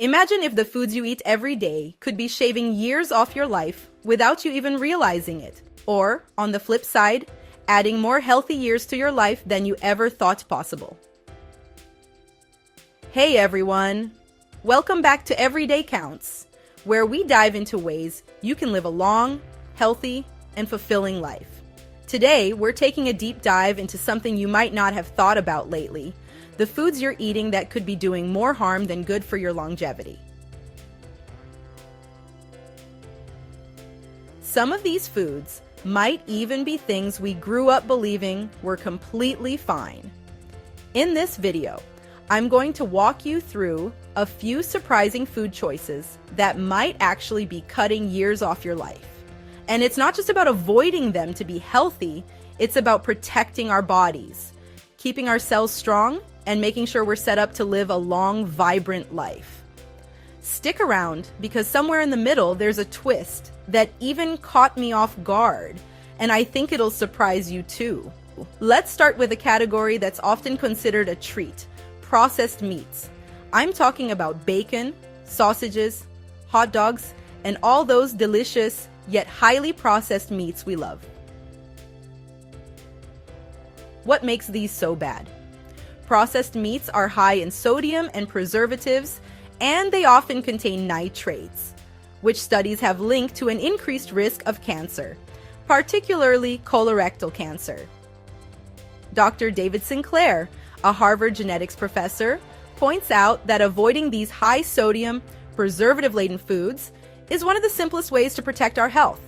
Imagine if the foods you eat every day could be shaving years off your life without you even realizing it. Or, on the flip side, adding more healthy years to your life than you ever thought possible. Hey everyone! Welcome back to Everyday Counts, where we dive into ways you can live a long, healthy, and fulfilling life. Today, we're taking a deep dive into something you might not have thought about lately: the foods you're eating that could be doing more harm than good for your longevity. Some of these foods might even be things we grew up believing were completely fine. In this video, I'm going to walk you through a few surprising food choices that might actually be cutting years off your life. And it's not just about avoiding them to be healthy, it's about protecting our bodies, keeping our cells strong, and making sure we're set up to live a long, vibrant life. Stick around, because somewhere in the middle there's a twist that even caught me off guard, and I think it'll surprise you too. Let's start with a category that's often considered a treat: processed meats. I'm talking about bacon, sausages, hot dogs, and all those delicious yet highly processed meats we love. What makes these so bad? Processed meats are high in sodium and preservatives, and they often contain nitrates, which studies have linked to an increased risk of cancer, particularly colorectal cancer. Dr. David Sinclair, a Harvard genetics professor, points out that avoiding these high-sodium, preservative-laden foods is one of the simplest ways to protect our health.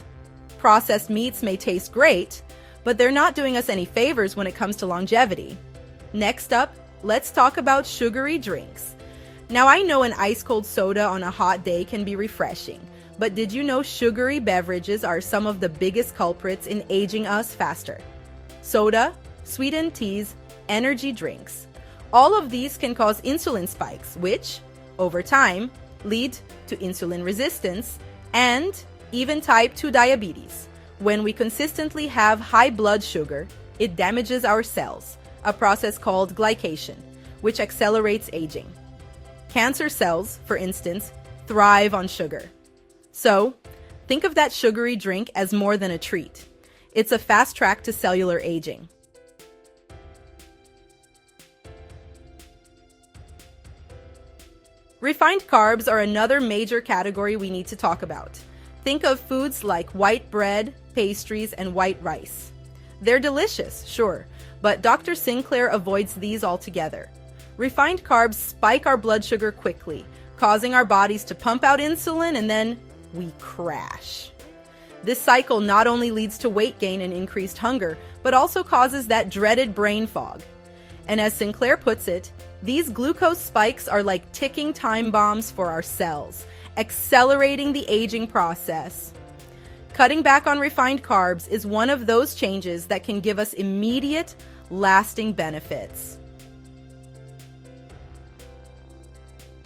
Processed meats may taste great, but they're not doing us any favors when it comes to longevity. Next up, let's talk about sugary drinks. Now, I know an ice-cold soda on a hot day can be refreshing, but did you know sugary beverages are some of the biggest culprits in aging us faster? Soda, sweetened teas, energy drinks. All of these can cause insulin spikes, which, over time, lead to insulin resistance and even type 2 diabetes. When we consistently have high blood sugar, it damages our cells, a process called glycation, which accelerates aging. Cancer cells, for instance, thrive on sugar. So, think of that sugary drink as more than a treat. It's a fast track to cellular aging. Refined carbs are another major category we need to talk about. Think of foods like white bread, pastries, and white rice. They're delicious, sure, but Dr. Sinclair avoids these altogether. Refined carbs spike our blood sugar quickly, causing our bodies to pump out insulin, and then we crash. This cycle not only leads to weight gain and increased hunger, but also causes that dreaded brain fog. And as Sinclair puts it, these glucose spikes are like ticking time bombs for our cells, accelerating the aging process. Cutting back on refined carbs is one of those changes that can give us immediate, lasting benefits.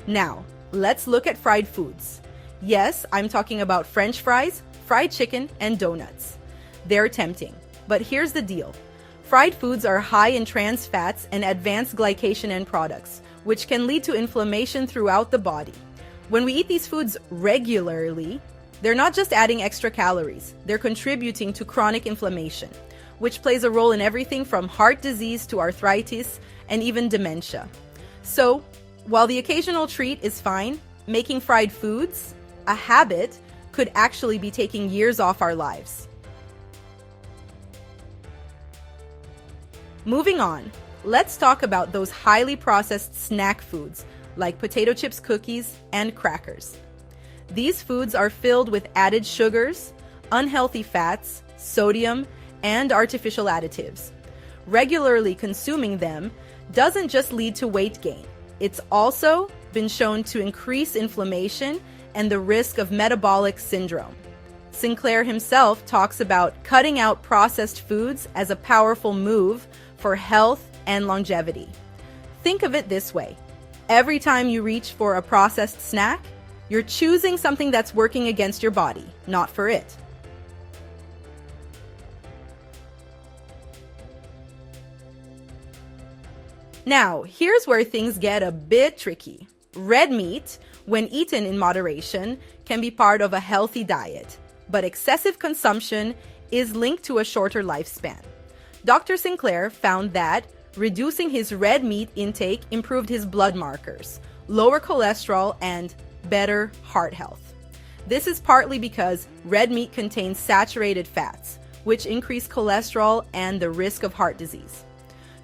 Now, let's look at fried foods. Yes, I'm talking about French fries, fried chicken, and donuts. They're tempting, but here's the deal. Fried foods are high in trans fats and advanced glycation end products, which can lead to inflammation throughout the body. When we eat these foods regularly, they're not just adding extra calories, they're contributing to chronic inflammation, which plays a role in everything from heart disease to arthritis and even dementia. So, while the occasional treat is fine, making fried foods a habit could actually be taking years off our lives. Moving on, let's talk about those highly processed snack foods like potato chips, cookies, and crackers. These foods are filled with added sugars, unhealthy fats, sodium, and artificial additives. Regularly consuming them doesn't just lead to weight gain. It's also been shown to increase inflammation and the risk of metabolic syndrome. Sinclair himself talks about cutting out processed foods as a powerful move for health and longevity. Think of it this way: every time you reach for a processed snack, you're choosing something that's working against your body, not for it. Now, here's where things get a bit tricky. Red meat, when eaten in moderation, can be part of a healthy diet, but excessive consumption is linked to a shorter lifespan. Dr. Sinclair found that reducing his red meat intake improved his blood markers, lower cholesterol, and better heart health. This is partly because red meat contains saturated fats, which increase cholesterol and the risk of heart disease.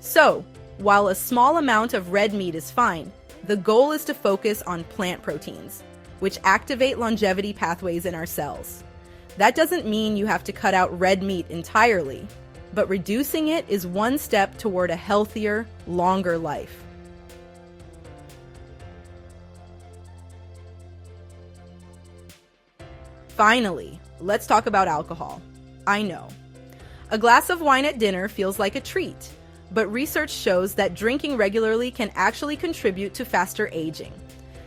So, while a small amount of red meat is fine, the goal is to focus on plant proteins, which activate longevity pathways in our cells. That doesn't mean you have to cut out red meat entirely, but reducing it is one step toward a healthier, longer life. Finally, let's talk about alcohol. I know. A glass of wine at dinner feels like a treat, but research shows that drinking regularly can actually contribute to faster aging.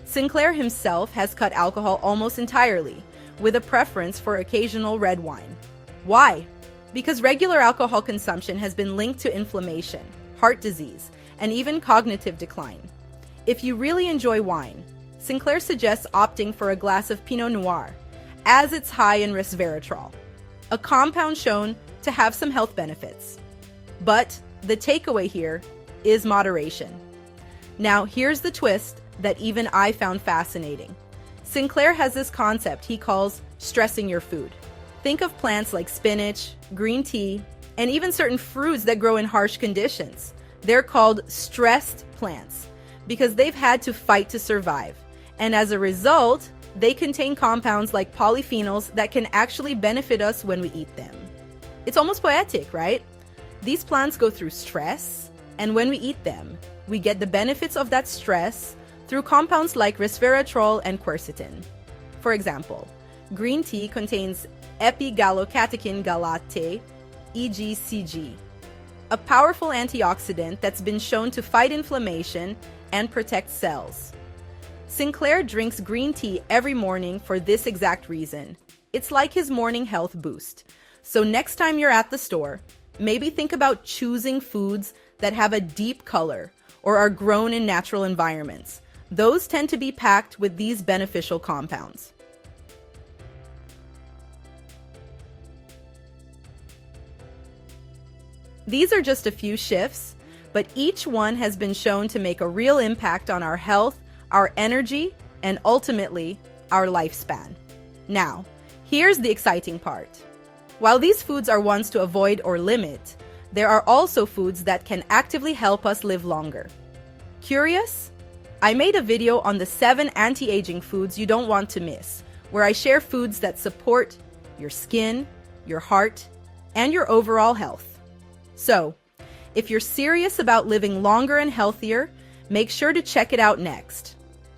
Sinclair himself has cut alcohol almost entirely, with a preference for occasional red wine. Why? Because regular alcohol consumption has been linked to inflammation, heart disease, and even cognitive decline. If you really enjoy wine, Sinclair suggests opting for a glass of Pinot Noir, as it's high in resveratrol, a compound shown to have some health benefits. But the takeaway here is moderation. Now, here's the twist that even I found fascinating. Sinclair has this concept he calls stressing your food. Think of plants like spinach, green tea, and even certain fruits that grow in harsh conditions. They're called stressed plants because they've had to fight to survive. And as a result, they contain compounds like polyphenols that can actually benefit us when we eat them. It's almost poetic, right? These plants go through stress, and when we eat them, we get the benefits of that stress through compounds like resveratrol and quercetin. For example, green tea contains epigallocatechin gallate, EGCG, a powerful antioxidant that's been shown to fight inflammation and protect cells. Sinclair drinks green tea every morning for this exact reason. It's like his morning health boost. So next time you're at the store, maybe think about choosing foods that have a deep color or are grown in natural environments. Those tend to be packed with these beneficial compounds. These are just a few shifts, but each one has been shown to make a real impact on our health, our energy, and ultimately, our lifespan. Now, here's the exciting part. While these foods are ones to avoid or limit, there are also foods that can actively help us live longer. Curious? I made a video on the 7 anti-aging foods you don't want to miss, where I share foods that support your skin, your heart, and your overall health. So, if you're serious about living longer and healthier, make sure to check it out next.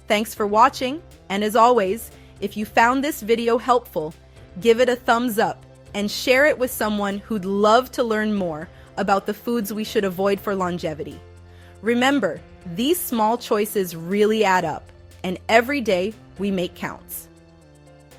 Thanks for watching, and as always, if you found this video helpful, give it a thumbs up and share it with someone who'd love to learn more about the foods we should avoid for longevity. Remember, these small choices really add up, and every day we make counts.